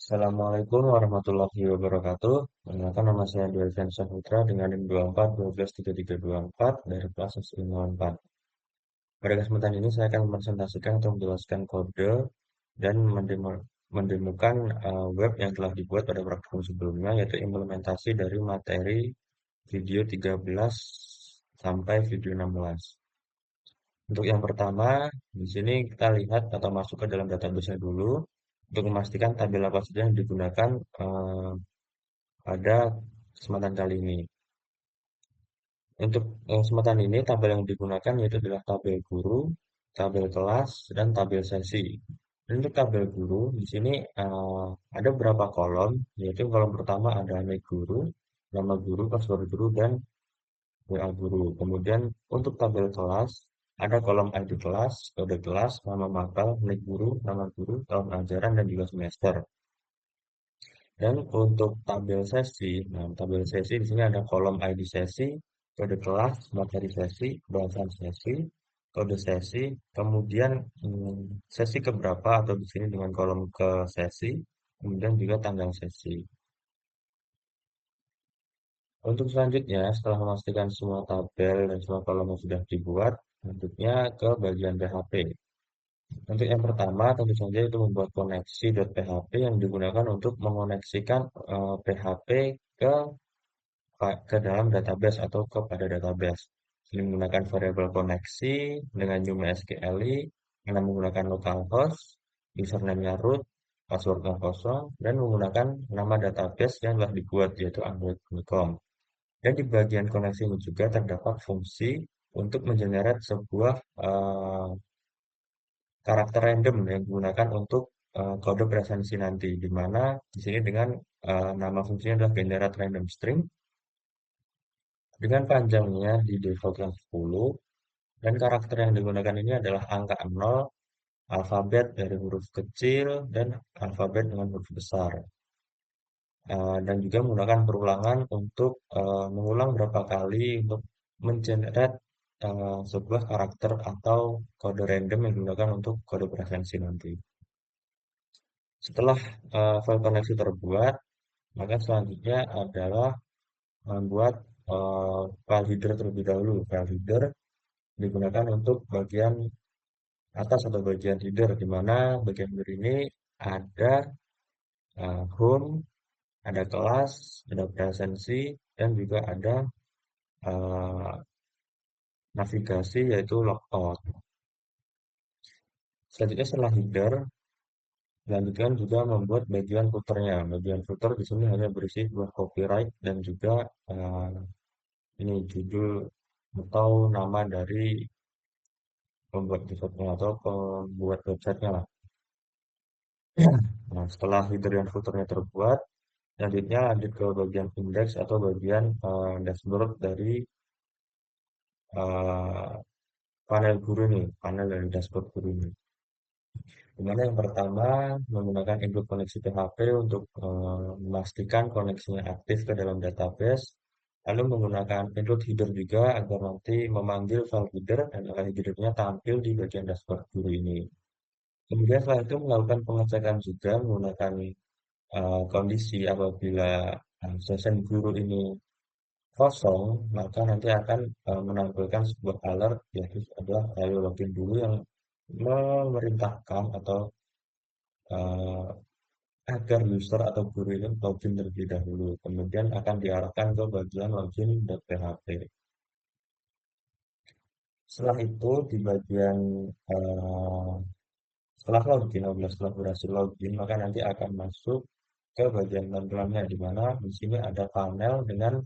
Assalamualaikum warahmatullahi wabarakatuh. Perkenalkan nama saya Dwi Saputra dengan NIM 24 dari kelas S504. Pada kesempatan ini saya akan mempresentasikan atau menjelaskan kode dan mendemokan web yang telah dibuat pada praktikum sebelumnya, yaitu implementasi dari materi video 13 sampai video 16. Untuk yang pertama, di sini kita lihat atau masuk ke dalam database-nya dulu untuk memastikan tabel apa saja yang digunakan pada kesempatan kali ini. Untuk kesempatan ini, tabel yang digunakan yaitu adalah tabel guru, tabel kelas, dan tabel sesi. Dan untuk tabel guru, di sini ada beberapa kolom, yaitu kolom pertama ada nama guru, password guru, dan WA guru. Kemudian untuk tabel kelas, ada kolom ID kelas, kode kelas, nama mapel, nick guru, nama guru, tahun ajaran, dan juga semester. Dan untuk tabel sesi, nah tabel sesi di sini ada kolom ID sesi, kode kelas, materi sesi, bahasan sesi, kode sesi, kemudian sesi keberapa atau di sini dengan kolom ke sesi, kemudian juga tanggal sesi. Untuk selanjutnya, setelah memastikan semua tabel dan semua kolom yang sudah dibuat, lanjutnya ke bagian PHP. Untuk yang pertama, tentu saja itu membuat koneksi.php yang digunakan untuk mengoneksikan PHP ke ke dalam database atau kepada database. Ini menggunakan variabel koneksi dengan new MySQLi, dengan menggunakan localhost, username-nya root, passwordnya kosong, dan menggunakan nama database yang telah dibuat yaitu android.com. Dan di bagian koneksi ini juga terdapat fungsi untuk mengenerate sebuah karakter random yang digunakan untuk kode presensi nanti, di mana di sini dengan nama fungsinya adalah generate random string dengan panjangnya di default yang 10 dan karakter yang digunakan ini adalah angka 0, alfabet dari huruf kecil dan alfabet dengan huruf besar. Dan juga menggunakan perulangan untuk mengulang berapa kali untuk mengenerate sebuah karakter atau kode random yang digunakan untuk kode preferensi nanti. Setelah file koneksi terbuat, maka selanjutnya adalah membuat file header terlebih dahulu. File header digunakan untuk bagian atas atau bagian header, di mana bagian header ini ada home, ada kelas, ada presensi, dan juga ada eh, navigasi yaitu logout. Selanjutnya setelah header, dilanjutkan juga membuat bagian footernya. Bagian footer di sini hanya berisi buah copyright dan juga eh, ini judul atau nama dari pembuat website atau pembuat websitenya lah. Nah, setelah header dan footernya terbuat, selanjutnya lanjut ke bagian index atau bagian dashboard dari eh, panel guru nih, panel dari dashboard guru ini. Dimana yang pertama menggunakan include koneksi PHP untuk memastikan koneksinya aktif ke dalam database, lalu menggunakan include header juga agar nanti memanggil file header dan file headernya tampil di bagian dashboard guru ini. Kemudian setelah itu melakukan pengecekan juga menggunakan kondisi apabila session guru ini kosong, maka nanti akan menampilkan sebuah alert yaitu adalah ayo login dulu yang memerintahkan atau eh, agar user atau guru ini login terlebih dahulu. Kemudian akan diarahkan ke bagian login.php. Setelah itu di bagian eh, setelah login, apabila setelah berhasil login, maka nanti akan masuk ke bagian tampilannya di mana di sini ada panel dengan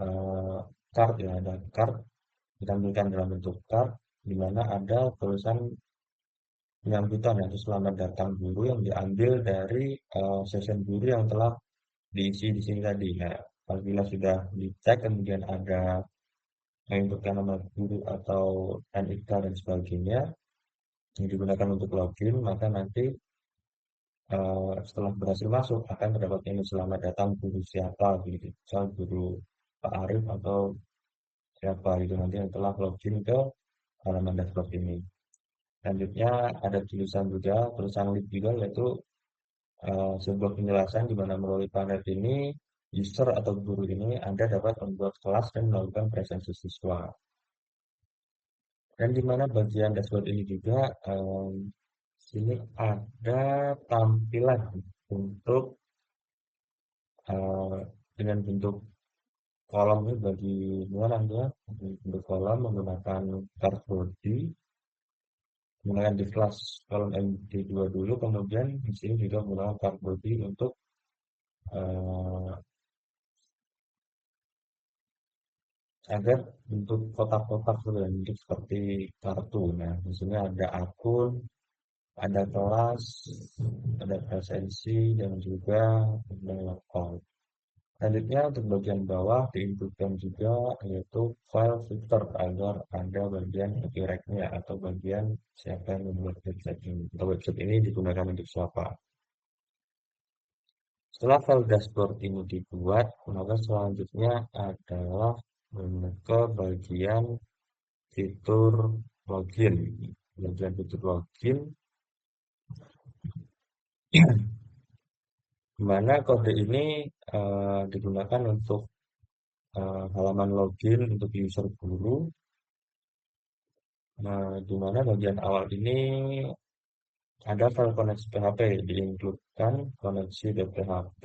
eh, card ya, ada card ditampilkan dalam bentuk card di mana ada tulisan penyambutan yaitu selamat datang guru yang diambil dari session guru yang telah diisi di sini tadi. Nah, apabila sudah dicek kemudian ada menginputkan nama guru atau NIK dan sebagainya yang digunakan untuk login, maka nanti setelah berhasil masuk akan terdapat ini selamat datang guru siapa gitu. Misal guru Pak Arif atau siapa itu nanti yang telah login ke halaman dashboard ini. Selanjutnya ada tulisan juga, tulisan link juga yaitu sebuah penjelasan di mana melalui panel ini, user atau guru ini Anda dapat membuat kelas dan melakukan presensi siswa. Dan di mana bagian dashboard ini juga, sini ada tampilan untuk eh, dengan bentuk kolom ini bagi luar Anda, bentuk kolom menggunakan card body, menggunakan di kelas kolom MD2 dulu, kemudian di sini juga menggunakan card body untuk eh, agar bentuk kotak-kotak gitu ya, bentuk seperti kartu. Nah, di sini ada akun, ada kelas, ada presensi, dan juga ada lokal. Selanjutnya untuk bagian bawah diinputkan juga yaitu file filter agar ada bagian copyrightnya atau bagian siapa yang membuat website ini atau website ini digunakan untuk siapa. Setelah file dashboard ini dibuat, maka selanjutnya adalah ke bagian fitur login. Bagian fitur login, di mana kode ini digunakan untuk halaman login untuk user guru. Nah, di mana bagian awal ini ada file koneksi PHP, diinkludkan koneksi.php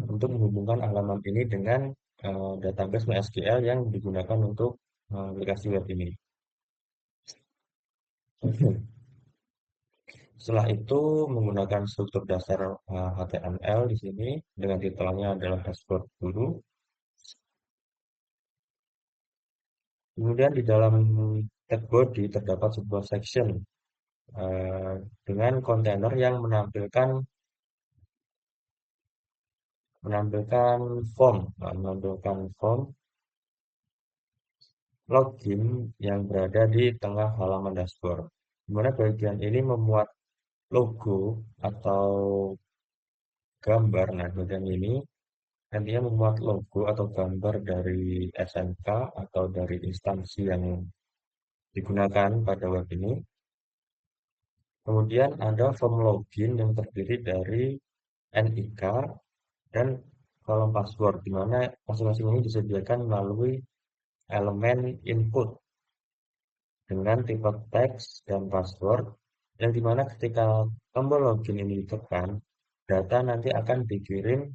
untuk menghubungkan halaman ini dengan database MySQL yang digunakan untuk aplikasi web ini. Setelah itu menggunakan struktur dasar HTML di sini dengan titelnya adalah dashboard guru. Kemudian di dalam tag body terdapat sebuah section eh, dengan kontainer yang menampilkan form, menampilkan form login yang berada di tengah halaman dashboard. Di mana bagian ini memuat logo atau gambar. Nah, bagian ini nantinya memuat logo atau gambar dari SMK atau dari instansi yang digunakan pada web ini. Kemudian ada form login yang terdiri dari NIK dan kolom password, di mana masing-masing ini disediakan melalui elemen input dengan tipe teks dan password, yang dimana ketika tombol login ini ditekan, data nanti akan dikirim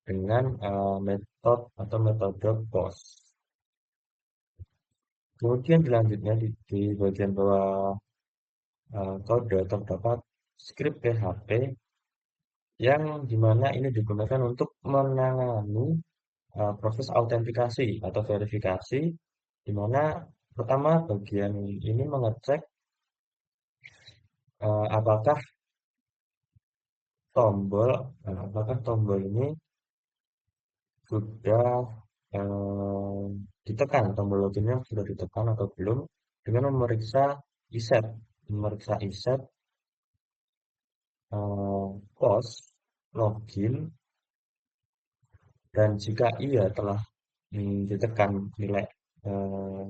dengan metode post. Kemudian selanjutnya di bagian bawah kode terdapat script PHP yang dimana ini digunakan untuk menangani proses autentikasi atau verifikasi, di mana pertama bagian ini mengecek apakah tombol apakah tombol ini sudah eh, ditekan, tombol loginnya sudah ditekan atau belum, dengan memeriksa iset post login, dan jika iya telah ditekan nilai eh,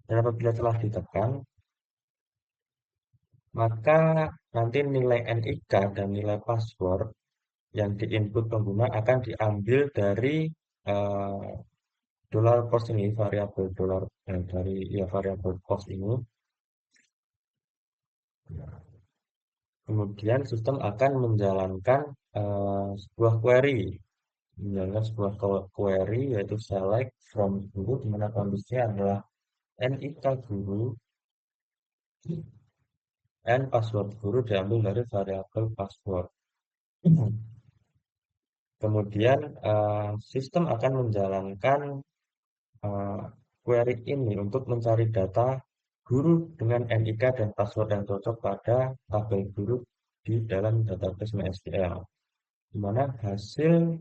dan apabila telah ditekan, maka nanti nilai NIK dan nilai password yang diinput pengguna akan diambil dari eh, dollar cost ini, variabel dolar dari ya variabel cost ini. Kemudian sistem akan menjalankan query yaitu select from guru, di mana kondisinya adalah NIK guru dan password guru diambil dari variabel password. Kemudian sistem akan menjalankan eh, query ini untuk mencari data guru dengan NIK dan password yang cocok pada tabel guru di dalam database MySQL, di mana hasil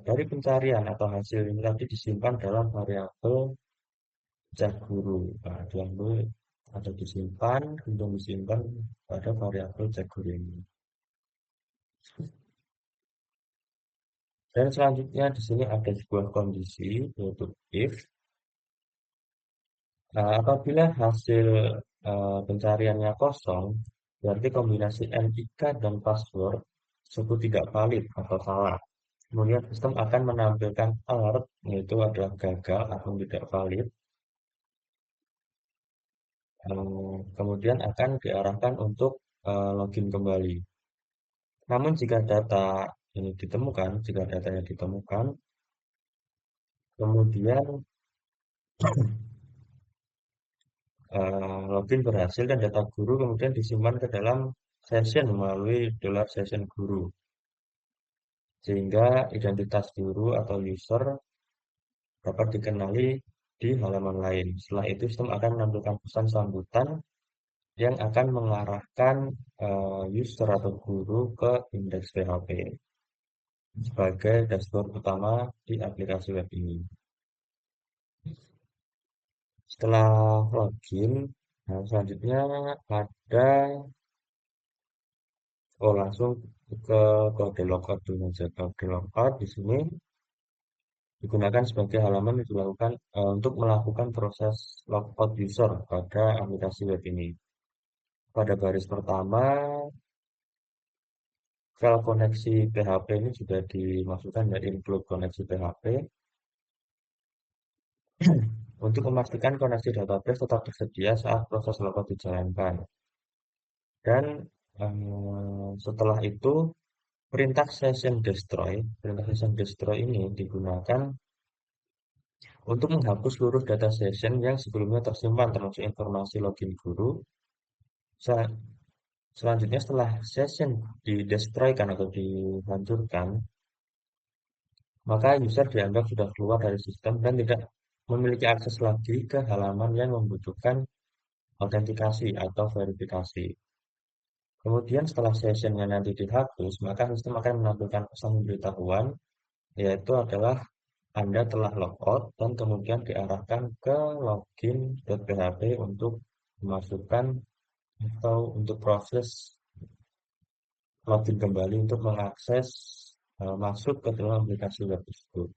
dari pencarian atau hasil ini tadi disimpan dalam variabel cek guru. Nah, diambil atau disimpan, kemudian disimpan pada variabel cek guru ini. Dan selanjutnya di sini ada sebuah kondisi yaitu if. Apabila hasil pencariannya kosong, Berarti kombinasi NIK dan password suku tidak valid atau salah. Kemudian sistem akan menampilkan alert, yaitu adalah gagal atau tidak valid. Kemudian akan diarahkan untuk login kembali. Namun jika data ini ditemukan, jika datanya ditemukan, kemudian login berhasil dan data guru kemudian disimpan ke dalam session melalui dollar session guru. Sehingga identitas guru atau user dapat dikenali di halaman lain. Setelah itu sistem akan menampilkan pesan sambutan yang akan mengarahkan user atau guru ke indeks PHP sebagai dashboard utama di aplikasi web ini. Setelah login, nah selanjutnya ada langsung ke kode logout dulu saja. Kode logout di sini digunakan sebagai halaman yang dilakukan untuk melakukan proses logout user pada aplikasi web ini. Pada baris pertama, file koneksi PHP ini sudah dimasukkan ya, include koneksi PHP untuk memastikan koneksi database tetap tersedia saat proses logout dijalankan. Dan setelah itu perintah session destroy ini digunakan untuk menghapus seluruh data session yang sebelumnya tersimpan termasuk informasi login guru. Selanjutnya setelah session di-destroykan atau dihancurkan, maka user dianggap sudah keluar dari sistem dan tidak memiliki akses lagi ke halaman yang membutuhkan autentikasi atau verifikasi. Kemudian setelah sessionnya nanti dihapus, maka sistem akan menampilkan pesan pemberitahuan, yaitu adalah Anda telah logout dan kemudian diarahkan ke login.php untuk memasukkan atau untuk proses login kembali untuk mengakses masuk ke dalam aplikasi web tersebut.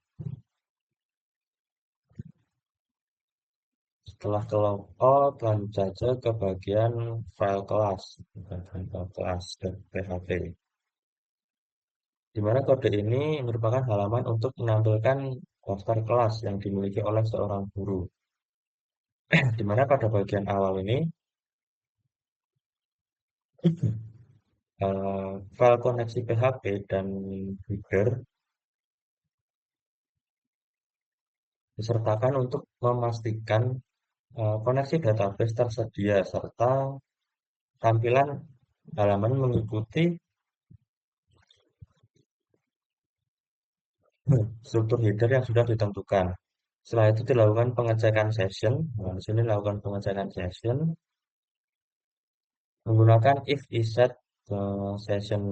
Setelah ke logout, lanjut saja ke bagian file kelas, file kelas dan PHP. Di mana kode ini merupakan halaman untuk menampilkan daftar kelas yang dimiliki oleh seorang guru. Di mana pada bagian awal ini file koneksi PHP dan header disertakan untuk memastikan koneksi database tersedia serta tampilan halaman mengikuti struktur header yang sudah ditentukan. Setelah itu dilakukan pengecekan session. Nah, di sini dilakukan pengecekan session menggunakan if iset session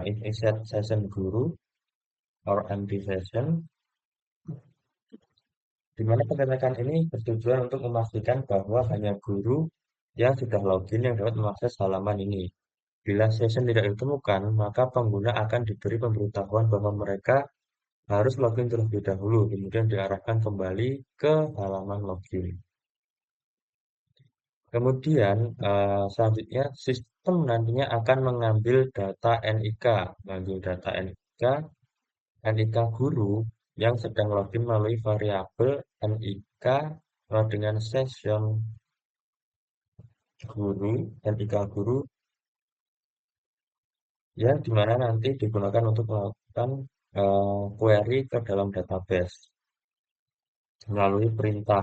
if iset session guru or empty session, di mana pengecekan ini bertujuan untuk memastikan bahwa hanya guru yang sudah login yang dapat mengakses halaman ini. Bila session tidak ditemukan, maka pengguna akan diberi pemberitahuan bahwa mereka harus login terlebih dahulu, kemudian diarahkan kembali ke halaman login. Kemudian selanjutnya sistem nantinya akan mengambil data NIK, NIK guru yang sedang login melalui variabel NIK dengan session guru, NIK guru yang dimana nanti digunakan untuk melakukan query ke dalam database melalui perintah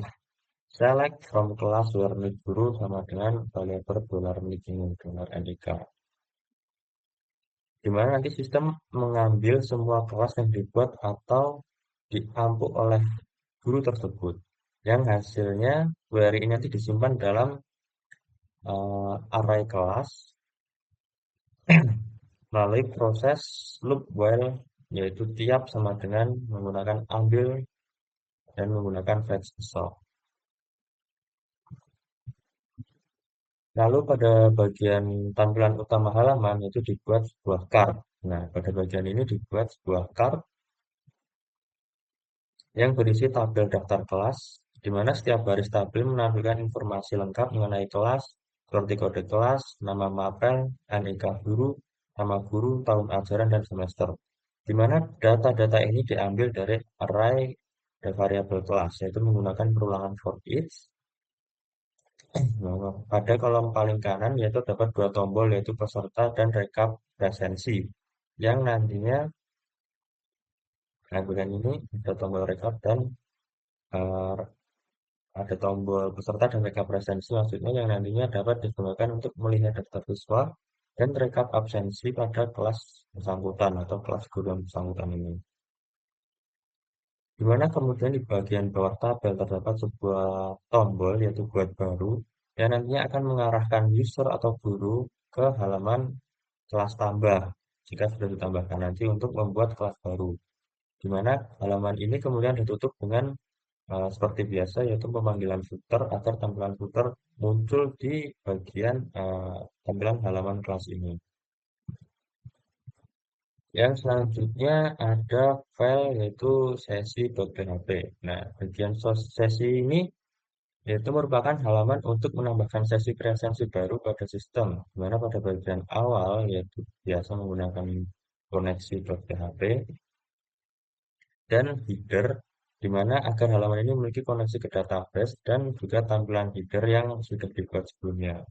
select from class where need guru sama dengan variable $NIK, di mana nanti sistem mengambil semua kelas yang dibuat atau diampuk oleh guru tersebut yang hasilnya query ini nanti disimpan dalam array kelas melalui proses loop while, yaitu tiap sama dengan menggunakan ambil dan menggunakan fetch result. Lalu pada bagian tampilan utama halaman itu dibuat sebuah card. Nah, pada bagian ini dibuat sebuah card yang berisi tabel daftar kelas, di mana setiap baris tabel menampilkan informasi lengkap mengenai kelas seperti kode kelas, nama mapel, NIK guru, nama guru, tahun ajaran, dan semester. Di mana data-data ini diambil dari array variabel kelas, yaitu menggunakan perulangan for each. Nah, pada kolom paling kanan yaitu dapat dua tombol yaitu peserta dan rekap presensi. Yang nantinya bagian ini ada tombol rekap dan eh, ada tombol peserta dan rekap presensi maksudnya yang nantinya dapat digunakan untuk melihat daftar siswa dan rekap absensi pada kelas bersangkutan atau kelas guru yang bersangkutan ini. Di mana kemudian di bagian bawah tabel terdapat sebuah tombol yaitu buat baru yang nantinya akan mengarahkan user atau guru ke halaman kelas tambah jika sudah ditambahkan nanti untuk membuat kelas baru. Di mana halaman ini kemudian ditutup dengan seperti biasa yaitu pemanggilan footer agar tampilan footer muncul di bagian tampilan halaman kelas ini. Yang selanjutnya ada file yaitu sesi.php. Nah, bagian sesi ini yaitu merupakan halaman untuk menambahkan sesi presensi baru pada sistem. Di mana pada bagian awal yaitu biasa menggunakan koneksi.php dan header di mana agar halaman ini memiliki koneksi ke database dan juga tampilan header yang sudah dibuat sebelumnya.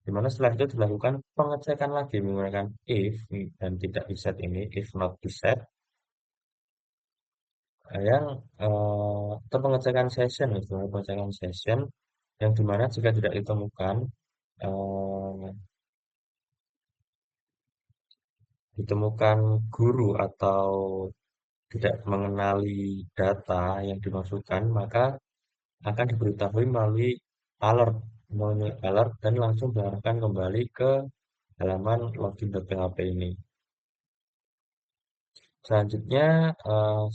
Di mana setelah itu dilakukan pengecekan lagi menggunakan if dan tidak reset ini, if not reset, yang atau pengecekan session itu, pengecekan session yang dimana jika tidak ditemukan eh, ditemukan guru atau tidak mengenali data yang dimasukkan, maka akan diberitahui melalui alert dan langsung diarahkan kembali ke halaman login.php ini. Selanjutnya,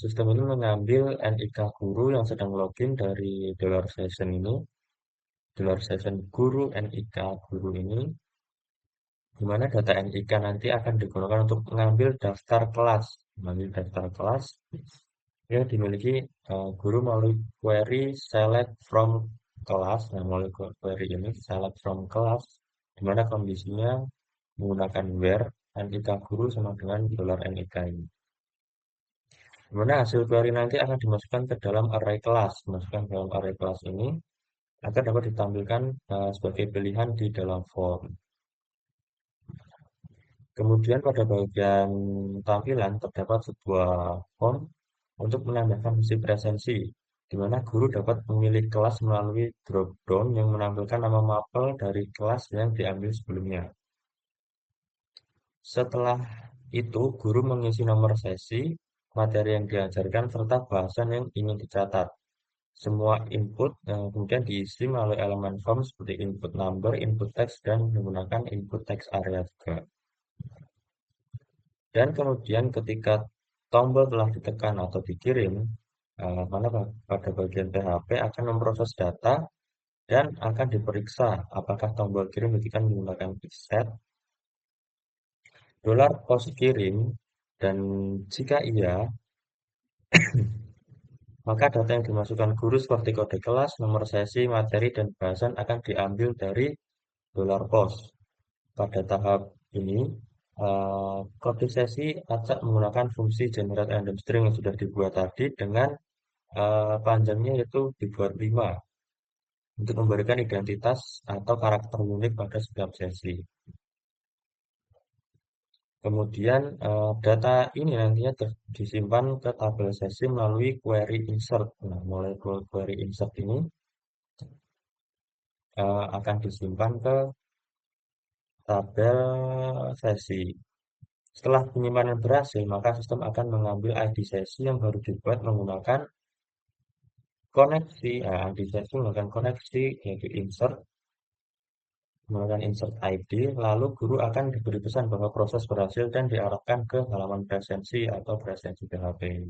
sistem ini mengambil NIK guru yang sedang login dari $session ini, $session guru NIK guru ini, di mana data NIK nanti akan digunakan untuk mengambil daftar kelas, mengambil daftar kelas yang dimiliki guru melalui query select from kelas, nah melalui query ini select from kelas, di mana kondisinya menggunakan where NIK guru sama dengan $NIK ini. Di mana hasil query nanti akan dimasukkan ke dalam array kelas, dimasukkan ke dalam array kelas ini agar dapat ditampilkan sebagai pilihan di dalam form. Kemudian pada bagian tampilan terdapat sebuah form untuk menambahkan sesi presensi, di mana guru dapat memilih kelas melalui drop-down yang menampilkan nama mapel dari kelas yang diambil sebelumnya. Setelah itu, guru mengisi nomor sesi, materi yang diajarkan, serta bahasan yang ingin dicatat. Semua input kemudian diisi melalui elemen form seperti input number, input text, dan menggunakan input text area juga. Dan kemudian ketika tombol telah ditekan atau dikirim, mana pada bagian PHP akan memproses data dan akan diperiksa apakah tombol kirim ditekan menggunakan set $post kirim dan jika iya, maka data yang dimasukkan guru seperti kode kelas, nomor sesi, materi, dan bahasan akan diambil dari $post. Pada tahap ini, kode sesi acak menggunakan fungsi generate random string yang sudah dibuat tadi dengan panjangnya yaitu dibuat 5 untuk memberikan identitas atau karakter unik pada setiap sesi. Kemudian data ini nantinya disimpan ke tabel sesi melalui query insert. Nah, mulai query insert ini akan disimpan ke tabel sesi. Setelah penyimpanan berhasil, maka sistem akan mengambil ID sesi yang baru dibuat menggunakan koneksi. Nah, ID sesi menggunakan koneksi yaitu insert, menggunakan insert ID, lalu guru akan diberi pesan bahwa proses berhasil dan diarahkan ke halaman presensi atau presensi PHP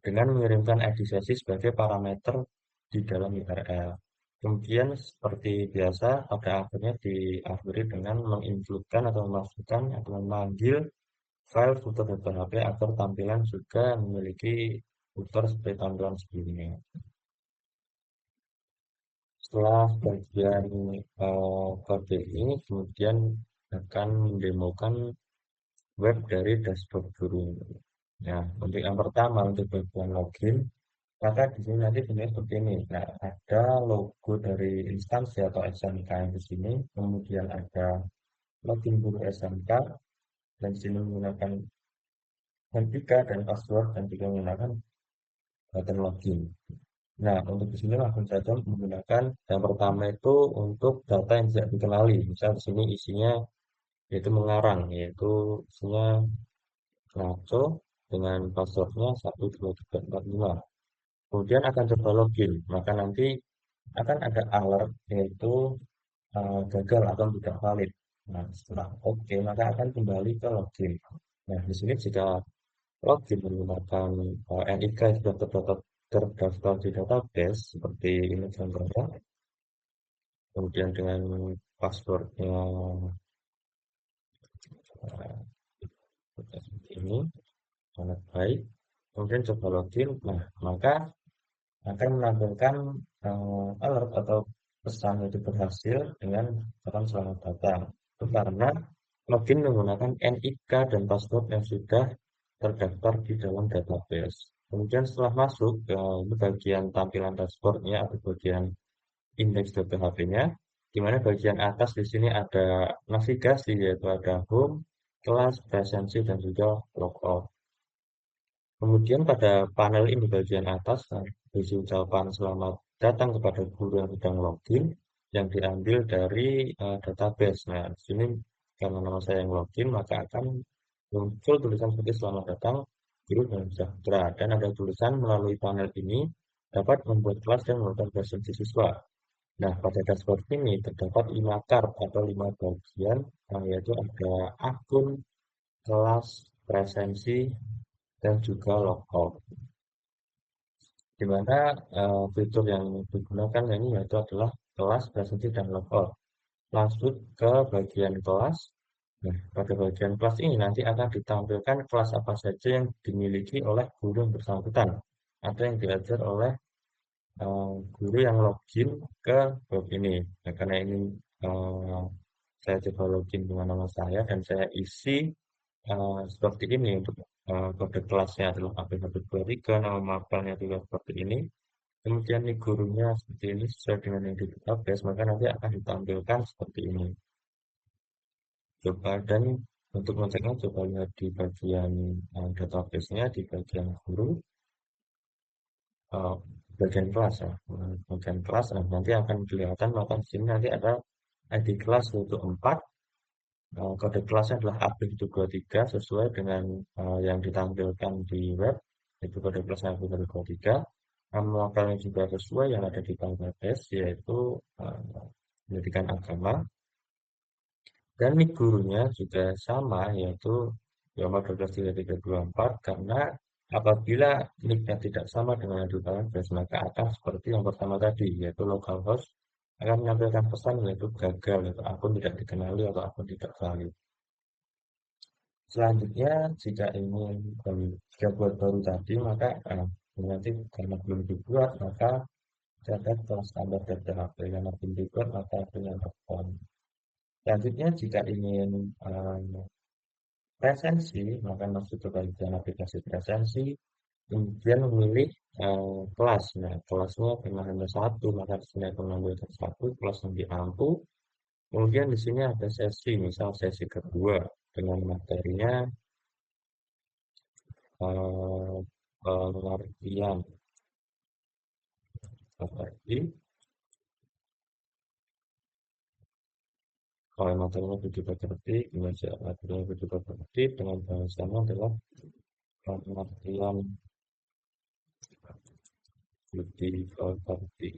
dengan mengirimkan ID sesi sebagai parameter di dalam URL. Kemudian seperti biasa pada akhirnya diakhiri dengan mengincludekan atau memasukkan atau memanggil file footer.php agar tampilan juga memiliki footer seperti tampilan sebelumnya. Setelah bagian kode ini kemudian akan mendemokan web dari dashboard guru. Nah, untuk yang pertama untuk bagian login, maka di sini nanti bentuknya seperti ini. Nah, ada logo dari instansi atau SMK yang di sini, kemudian ada login guru SMK, dan di sini menggunakan NIK dan password dan juga menggunakan button login. Nah, untuk di sini langsung saja menggunakan yang pertama itu untuk data yang tidak dikenali. Misal di sini isinya yaitu mengarang, yaitu isinya ngaco dengan passwordnya 12345. Kemudian akan coba login, maka nanti akan ada alert yaitu gagal atau tidak valid. Nah, setelah oke, maka akan kembali ke login. Nah, di sini jika login menggunakan NIK yang sudah terdaftar di database seperti ini contohnya, kemudian dengan passwordnya uh, seperti ini sangat baik, kemudian coba login, nah maka akan menampilkan alert atau pesan itu berhasil dengan catatan selamat datang. Itu karena login menggunakan NIK dan password yang sudah terdaftar di dalam database. Kemudian setelah masuk ke bagian tampilan dashboardnya atau bagian indeks.php-nya, di mana bagian atas di sini ada navigasi yaitu ada home, kelas, presensi, dan juga logout. Kemudian pada panel ini bagian atas berisi ucapan selamat datang kepada guru yang sedang login yang diambil dari database. Nah, di sini karena nama saya yang login maka akan muncul tulisan seperti selamat datang guru dan sejahtera dan ada tulisan melalui panel ini dapat membuat kelas dan melakukan presensi siswa. Nah, pada dashboard ini terdapat 5 card atau 5 bagian, yaitu ada akun, kelas, presensi, dan juga logout. Di mana fitur yang digunakan ini yaitu adalah kelas, presensi, dan logout. Lanjut ke bagian kelas. Nah, pada bagian kelas ini nanti akan ditampilkan kelas apa saja yang dimiliki oleh guru yang bersangkutan atau yang diajar oleh guru yang login ke web ini. Nah, karena ini eh, saya coba login dengan nama saya dan saya isi seperti ini untuk kode kelasnya adalah AB123, nama mapelnya juga seperti ini. Kemudian nih gurunya seperti ini sesuai dengan yang di database, maka nanti akan ditampilkan seperti ini. Coba dan untuk ngeceknya coba lihat di bagian database-nya di bagian guru, eh, bagian kelas ya. Bagian kelas nah, nanti akan kelihatan maka di sini nanti ada ID kelas yaitu 4. Kode kelasnya adalah AB123 sesuai dengan yang ditampilkan di web, itu kode kelasnya AB123. Nama lokalnya juga sesuai yang ada di database, yaitu pendidikan agama. Dan nik gurunya juga sama, yaitu Yoma 12324, karena apabila niknya tidak sama dengan yang di database, maka akan seperti yang pertama tadi, yaitu localhost akan menampilkan pesan yaitu gagal, yaitu akun tidak dikenali atau akun tidak valid. Selanjutnya, jika ingin jika buat baru tadi, maka nanti karena belum dibuat, maka catat kelas standar dan PHP. Karena belum dibuat, maka punya respon. Selanjutnya, jika ingin presensi, maka masuk ke bagian aplikasi presensi, kemudian memilih kelas. Nah, kelasnya karena hanya satu, maka di sini akan mengambil satu kelas yang diampu. Kemudian di sini ada sesi, misal sesi kedua dengan materinya pengertian seperti kalau materinya begitu berarti materinya begitu berarti dengan bahasanya adalah pengertian lebih berarti.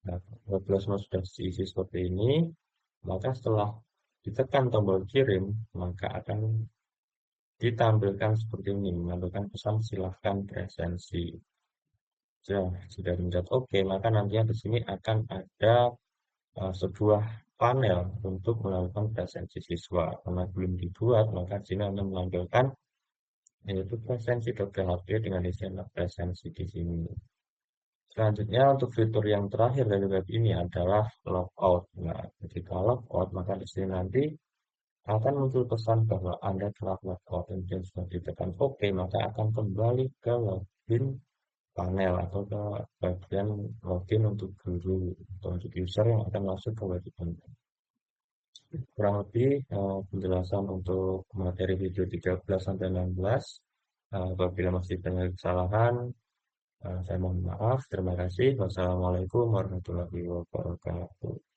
Nah, apabila semua sudah diisi seperti ini, maka setelah ditekan tombol kirim, maka akan ditampilkan seperti ini, menampilkan pesan silahkan presensi. Sudah mencet oke, maka nantinya di sini akan ada sebuah panel untuk melakukan presensi siswa. Karena belum dibuat, maka di sini Anda menampilkan yaitu presensi.php dengan istilah presensi di sini. Selanjutnya untuk fitur yang terakhir dari web ini adalah logout. Nah, ketika logout maka di sini nanti akan muncul pesan bahwa Anda telah logout. Kemudian sudah ditekan OK, maka akan kembali ke login panel atau ke bagian login untuk guru atau untuk user yang akan masuk ke web ini. Kurang lebih penjelasan untuk materi video 13 sampai 16. Apabila masih banyak kesalahan, saya mohon maaf. Terima kasih. Wassalamualaikum warahmatullahi wabarakatuh.